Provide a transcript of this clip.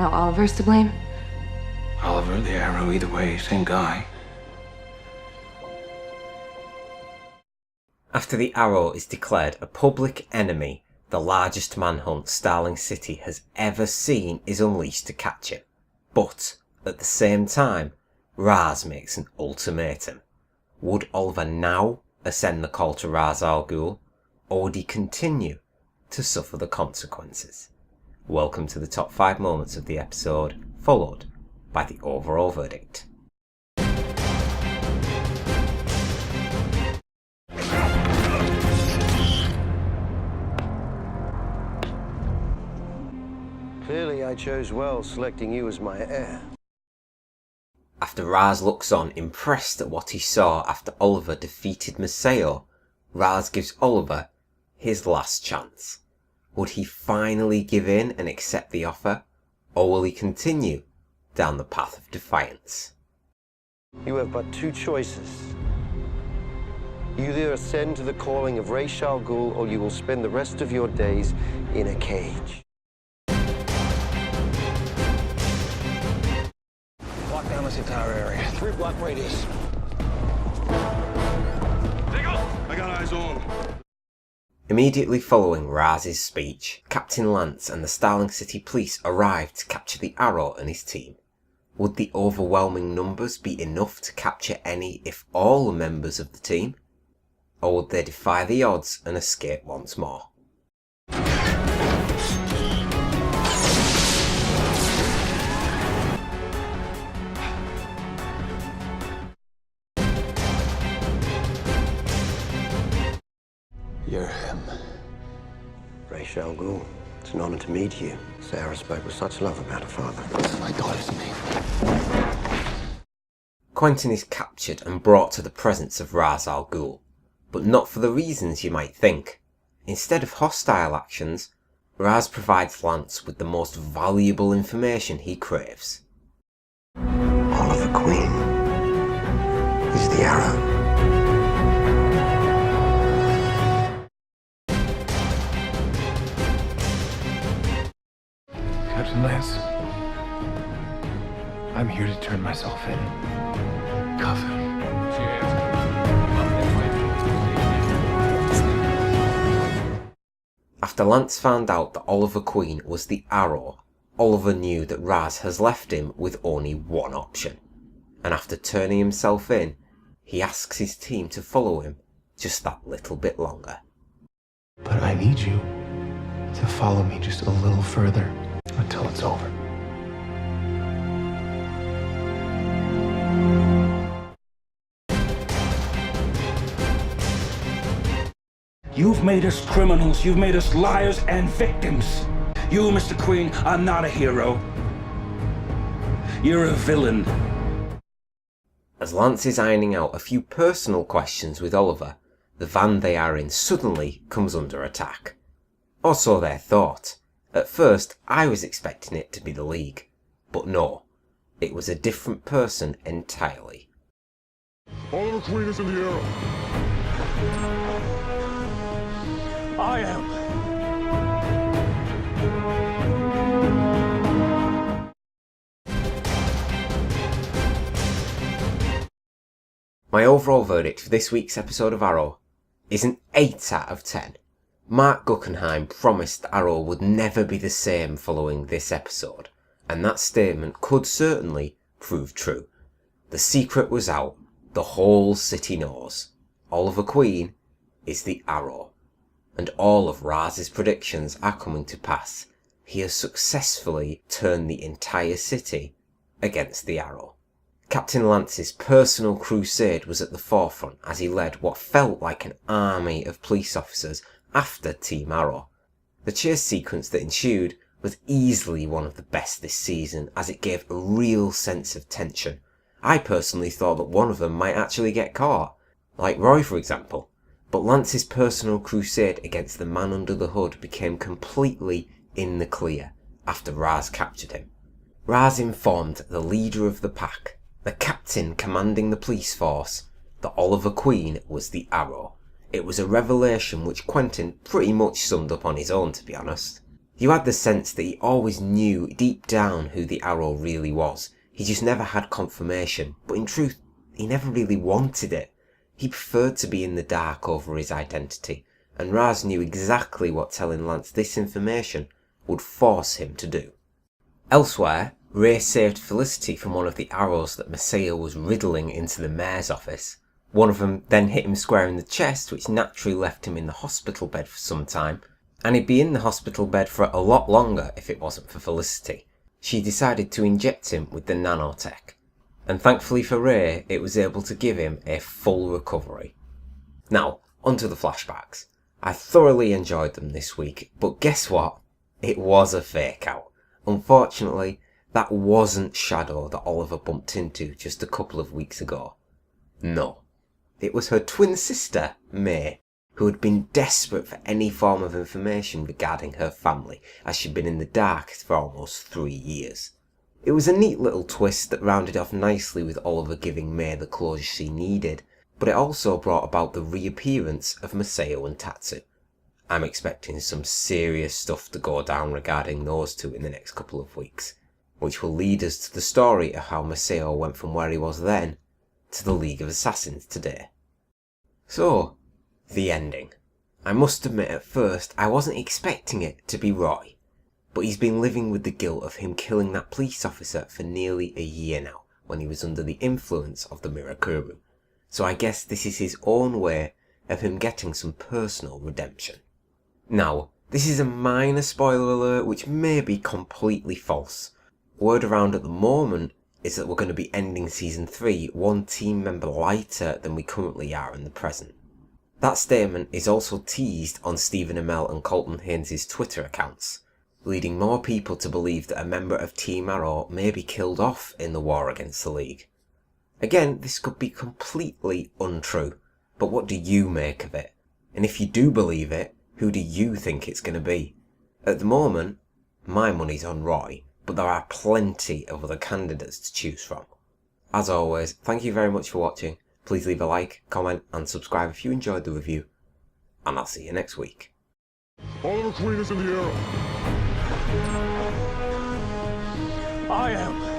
Now Oliver's to blame? Oliver, the Arrow, either way, same guy. After the Arrow is declared a public enemy, the largest manhunt Starling City has ever seen is unleashed to catch him. But, at the same time, Raz makes an ultimatum. Would Oliver now ascend the call to Ra's al Ghul, or would he continue to suffer the consequences? Welcome to the top 5 moments of the episode, followed by the overall verdict. Clearly I chose well selecting you as my heir. After Raz looks on, impressed at what he saw after Oliver defeated Maceo, Raz gives Oliver his last chance. Would he finally give in and accept the offer, or will he continue down the path of defiance? You have but 2 choices. You either ascend to the calling of Ra's al Ghul, or you will spend the rest of your days in a cage. Lock down this entire area. 3-block radius. I got eyes on. Immediately following Raz's speech, Captain Lance and the Starling City Police arrived to capture the Arrow and his team. Would the overwhelming numbers be enough to capture any, if all, members of the team? Or would they defy the odds and escape once more? You're him. Ra's al Ghul, it's an honor to meet you. Sarah spoke with such love about her father. This is my daughter's name. Quentin is captured and brought to the presence of Ra's al Ghul, but not for the reasons you might think. Instead of hostile actions, Raz provides Lance with the most valuable information he craves. Oliver Queen is the Arrow. Captain Lance, I'm here to turn myself in. Cuff him. After Lance found out that Oliver Queen was the Arrow, Oliver knew that Raz has left him with only one option. And after turning himself in, he asks his team to follow him just that little bit longer. But I need you to follow me just a little further until it's over. You've made us criminals, you've made us liars and victims. You, Mr. Queen, are not a hero. You're a villain. As Lance is ironing out a few personal questions with Oliver, the van they are in suddenly comes under attack. Or so they thought. At first, I was expecting it to be the League. But no, it was a different person entirely. Oliver Queen is in the Arrow. I am. My overall verdict for this week's episode of Arrow is an 8 out of 10. Mark Guggenheim promised Arrow would never be the same following this episode, and that statement could certainly prove true. The secret was out, the whole city knows. Oliver Queen is the Arrow, and all of Raz's predictions are coming to pass. He has successfully turned the entire city against the Arrow. Captain Lance's personal crusade was at the forefront as he led what felt like an army of police officers after Team Arrow. The chase sequence that ensued was easily one of the best this season, as it gave a real sense of tension. I personally thought that one of them might actually get caught, like Roy for example, but Lance's personal crusade against the man under the hood became completely in the clear after Raz captured him. Raz informed the leader of the pack, the captain commanding the police force, that Oliver Queen was the Arrow. It was a revelation which Quentin pretty much summed up on his own, to be honest. You had the sense that he always knew deep down who the Arrow really was. He just never had confirmation, but in truth, he never really wanted it. He preferred to be in the dark over his identity, and Raz knew exactly what telling Lance this information would force him to do. Elsewhere, Ray saved Felicity from one of the arrows that Maceo was riddling into the mayor's office. One of them then hit him square in the chest, which naturally left him in the hospital bed for some time, and he'd be in the hospital bed for a lot longer if it wasn't for Felicity. She decided to inject him with the nanotech, and thankfully for Ray, it was able to give him a full recovery. Now, onto the flashbacks. I thoroughly enjoyed them this week, but guess what? It was a fake out. Unfortunately, that wasn't Shadow that Oliver bumped into just a couple of weeks ago. No, it was her twin sister, May, who had been desperate for any form of information regarding her family, as she'd been in the dark for almost 3 years. It was a neat little twist that rounded off nicely with Oliver giving May the closure she needed, but it also brought about the reappearance of Maceo and Tatsu. I'm expecting some serious stuff to go down regarding those two in the next couple of weeks, which will lead us to the story of how Maceo went from where he was then to the League of Assassins today. So, the ending. I must admit at first I wasn't expecting it to be Roy, but he's been living with the guilt of him killing that police officer for nearly a year now, when he was under the influence of the Mirakuru. So I guess this is his own way of him getting some personal redemption. Now, this is a minor spoiler alert which may be completely false. Word around at the moment is that we're going to be ending Season 3 one team member lighter than we currently are in the present. That statement is also teased on Stephen Amell and Colton Haynes' Twitter accounts, leading more people to believe that a member of Team Arrow may be killed off in the war against the League. Again, this could be completely untrue, but what do you make of it? And if you do believe it, who do you think it's going to be? At the moment, my money's on Roy, but there are plenty of other candidates to choose from. As always, thank you very much for watching. Please leave a like, comment and subscribe if you enjoyed the review, and I'll see you next week. Oliver Queen is in the Arrow. I am